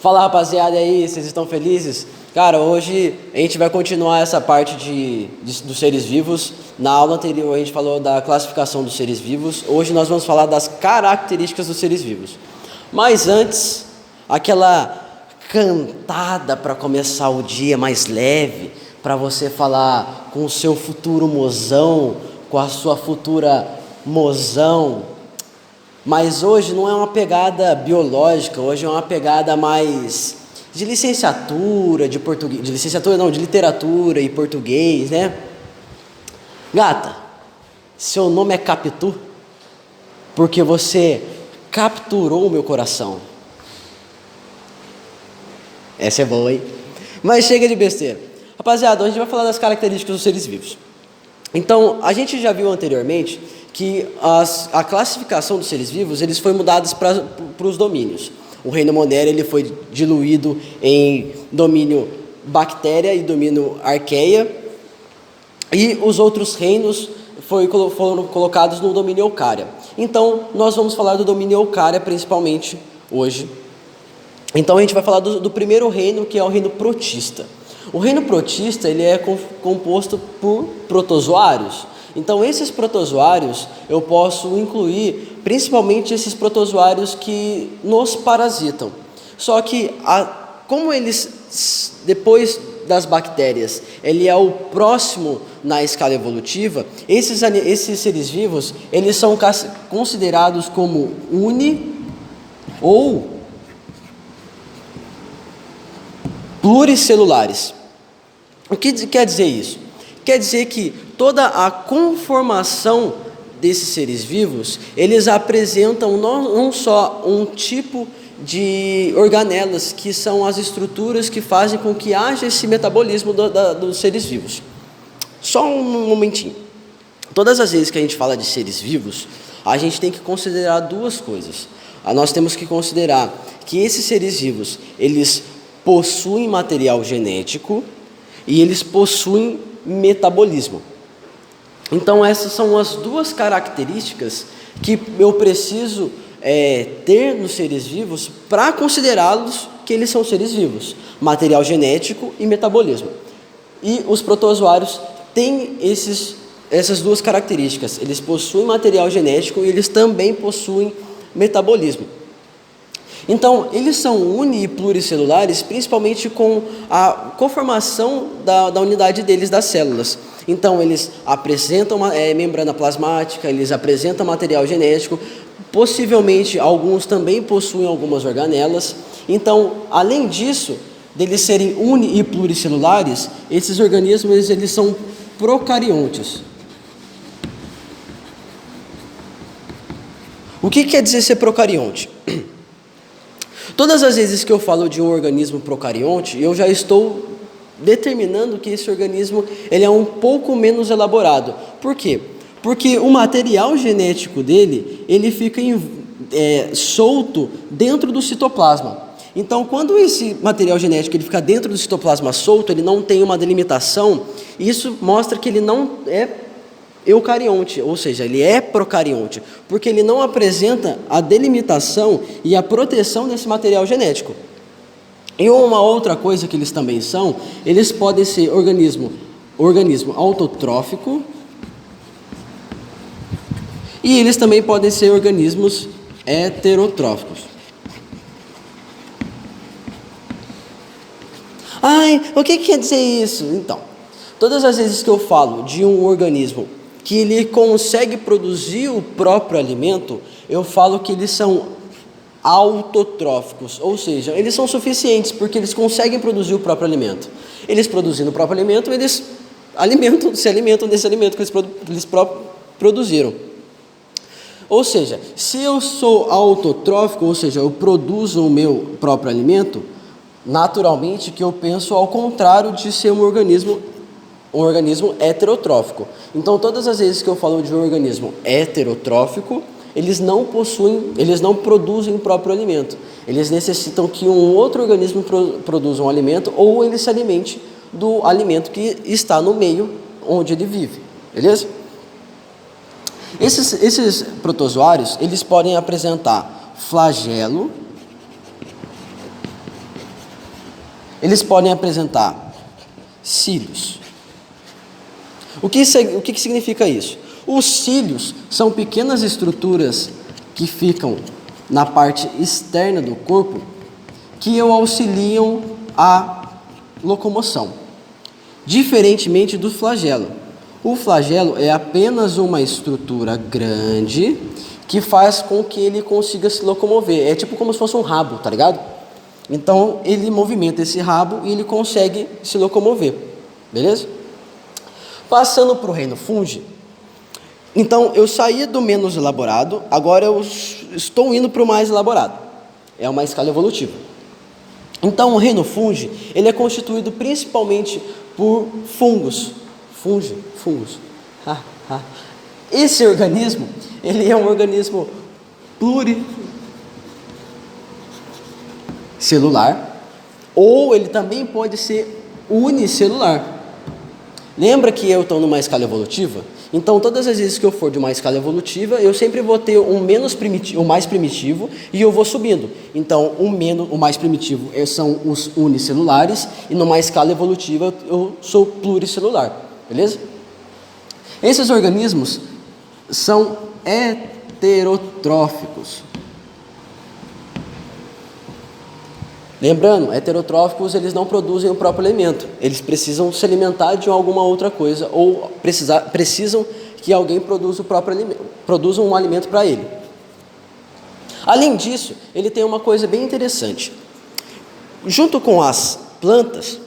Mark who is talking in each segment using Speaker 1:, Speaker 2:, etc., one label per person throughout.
Speaker 1: Fala, rapaziada, e aí, vocês estão felizes? Cara, hoje a gente vai continuar essa parte dos seres vivos. Na aula anterior a gente falou da classificação dos seres vivos. Hoje nós vamos falar das características dos seres vivos. Mas antes, aquela cantada para começar o dia mais leve, para você falar com o seu futuro mozão, com a sua futura mozão. Mas hoje não é uma pegada biológica, hoje é uma pegada mais de licenciatura, de português, de licenciatura não, de literatura e português, né? Gata, seu nome é Capitu, porque você capturou o meu coração. Essa é boa, hein? Mas chega de besteira. Rapaziada, hoje a gente vai falar das características dos seres vivos. Então, a gente já viu anteriormente que a classificação dos seres vivos eles foi mudados para os domínios. O reino Monera ele foi diluído em domínio bactéria e domínio arqueia, e os outros reinos foram colocados no domínio eucária. Então, nós vamos falar do domínio eucária principalmente hoje. Então, a gente vai falar do primeiro reino, que é o reino protista. O reino protista ele é composto por protozoários. Então, esses protozoários, eu posso incluir principalmente esses protozoários que nos parasitam. Só que, como eles, depois das bactérias, ele é o próximo na escala evolutiva, esses seres vivos, eles são considerados como uni ou pluricelulares. O que quer dizer isso? Quer dizer que toda a conformação desses seres vivos, eles apresentam não só um tipo de organelas, que são as estruturas que fazem com que haja esse metabolismo dos seres vivos. Só um momentinho. Todas as vezes que a gente fala de seres vivos, a gente tem que considerar duas coisas. Nós temos que considerar que esses seres vivos, eles possuem material genético e eles possuem metabolismo. Então essas são as duas características que eu preciso ter nos seres vivos para considerá-los que eles são seres vivos: material genético e metabolismo. E os protozoários têm essas duas características: eles possuem material genético e eles também possuem metabolismo. Então, eles são uni e pluricelulares, principalmente com a conformação da unidade deles, das células. Então, eles apresentam membrana plasmática, eles apresentam material genético, possivelmente alguns também possuem algumas organelas. Então, além disso, deles serem uni e pluricelulares, esses organismos eles são procariontes. O que quer dizer ser procarionte? Todas as vezes que eu falo de um organismo procarionte, eu já estou determinando que esse organismo ele é um pouco menos elaborado. Por quê? Porque o material genético dele ele fica solto dentro do citoplasma. Então, quando esse material genético ele fica dentro do citoplasma solto, ele não tem uma delimitação, isso mostra que ele não é eucarionte, ou seja, ele é procarionte, porque ele não apresenta a delimitação e a proteção desse material genético. E uma outra coisa que eles também são, eles podem ser organismo autotrófico, e eles também podem ser organismos heterotróficos. Ai, o que quer dizer isso? Então, todas as vezes que eu falo de um organismo que ele consegue produzir o próprio alimento, eu falo que eles são autotróficos, ou seja, eles são suficientes porque eles conseguem produzir o próprio alimento. Eles produzindo o próprio alimento, eles se alimentam desse alimento que eles produziram. Ou seja, se eu sou autotrófico, ou seja, eu produzo o meu próprio alimento, naturalmente que eu penso ao contrário de ser um organismo heterotrófico. Então, todas as vezes que eu falo de um organismo heterotrófico, eles não produzem o próprio alimento. Eles necessitam que um outro organismo produza um alimento ou ele se alimente do alimento que está no meio onde ele vive. Beleza? Esses protozoários, eles podem apresentar flagelo, eles podem apresentar cílios. O que significa isso? Os cílios são pequenas estruturas que ficam na parte externa do corpo que auxiliam a locomoção, diferentemente do flagelo. O flagelo é apenas uma estrutura grande que faz com que ele consiga se locomover. É tipo como se fosse um rabo, tá ligado? Então ele movimenta esse rabo e ele consegue se locomover, beleza? Passando para o reino fungi, então eu saí do menos elaborado, agora eu estou indo para o mais elaborado. É uma escala evolutiva. Então o reino fungi, ele é constituído principalmente por fungos. Fungos. Esse organismo, ele é um organismo pluricelular, ou ele também pode ser unicelular. Lembra que eu estou numa escala evolutiva? Então, todas as vezes que eu for de uma escala evolutiva, eu sempre vou ter um mais primitivo e eu vou subindo. Então, o mais primitivo são os unicelulares e numa escala evolutiva eu sou pluricelular, beleza? Esses organismos são heterotróficos. Lembrando, heterotróficos, eles não produzem o próprio alimento. Eles precisam se alimentar de alguma outra coisa ou precisam que alguém produza o próprio alimento, produza um alimento para ele. Além disso, ele tem uma coisa bem interessante. Junto com as plantas,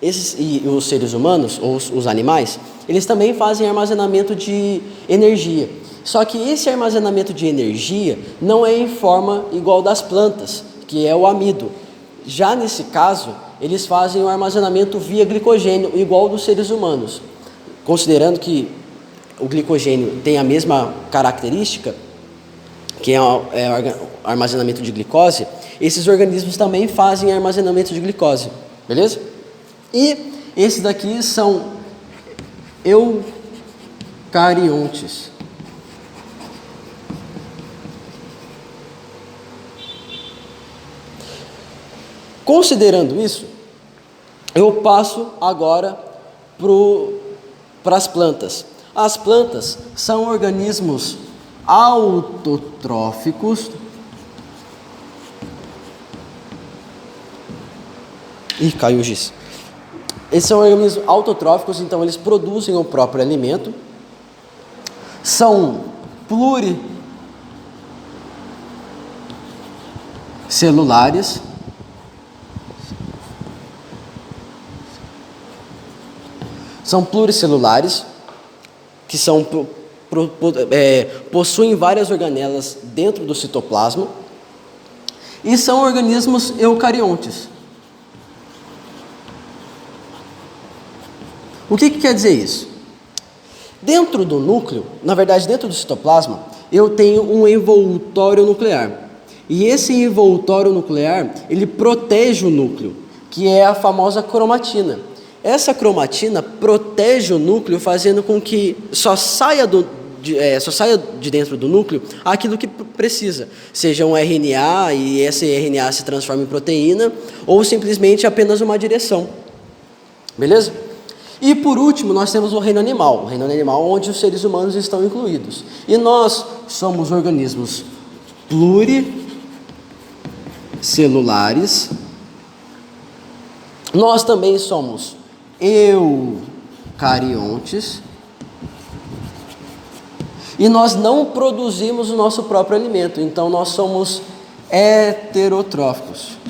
Speaker 1: e os seres humanos, ou os animais, eles também fazem armazenamento de energia. Só que esse armazenamento de energia não é em forma igual das plantas, que é o amido. Já nesse caso, eles fazem o armazenamento via glicogênio, igual dos seres humanos. Considerando que o glicogênio tem a mesma característica, que é o armazenamento de glicose, esses organismos também fazem armazenamento de glicose, beleza? E esses daqui são eucariontes. Considerando isso, eu passo agora para as plantas. As plantas são organismos autotróficos. Ih, caiu o giz. Esses são organismos autotróficos, então eles produzem o próprio alimento. São pluricelulares. São pluricelulares, que possuem várias organelas dentro do citoplasma, e são organismos eucariontes. O que quer dizer isso? Dentro do núcleo, na verdade dentro do citoplasma, eu tenho um envoltório nuclear. E esse envoltório nuclear, ele protege o núcleo, que é a famosa cromatina. Essa cromatina protege o núcleo, fazendo com que só saia de dentro do núcleo aquilo que precisa, seja um RNA e esse RNA se transforma em proteína, ou simplesmente apenas uma direção. Beleza? E por último, nós temos o reino animal onde os seres humanos estão incluídos. E nós somos organismos pluricelulares. Nós também somos eucariontes, e nós não produzimos o nosso próprio alimento, então nós somos heterotróficos.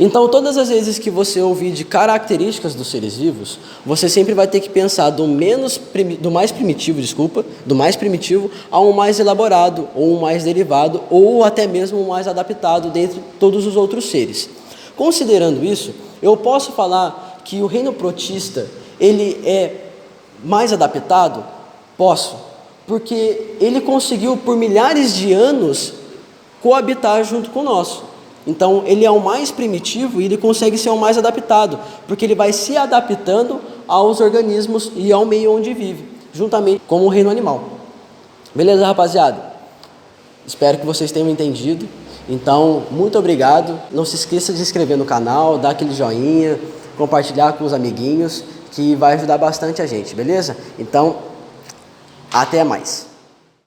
Speaker 1: Então, todas as vezes que você ouvir de características dos seres vivos, você sempre vai ter que pensar do mais primitivo a um mais elaborado, ou um mais derivado, ou até mesmo um mais adaptado dentre todos os outros seres. Considerando isso, eu posso falar que o reino protista, ele é mais adaptado? Posso, porque ele conseguiu por milhares de anos coabitar junto com o nosso. Então, ele é o mais primitivo e ele consegue ser o mais adaptado, porque ele vai se adaptando aos organismos e ao meio onde vive, juntamente com o reino animal. Beleza, rapaziada? Espero que vocês tenham entendido. Então, muito obrigado. Não se esqueça de se inscrever no canal, dar aquele joinha, compartilhar com os amiguinhos, que vai ajudar bastante a gente, beleza? Então, até mais.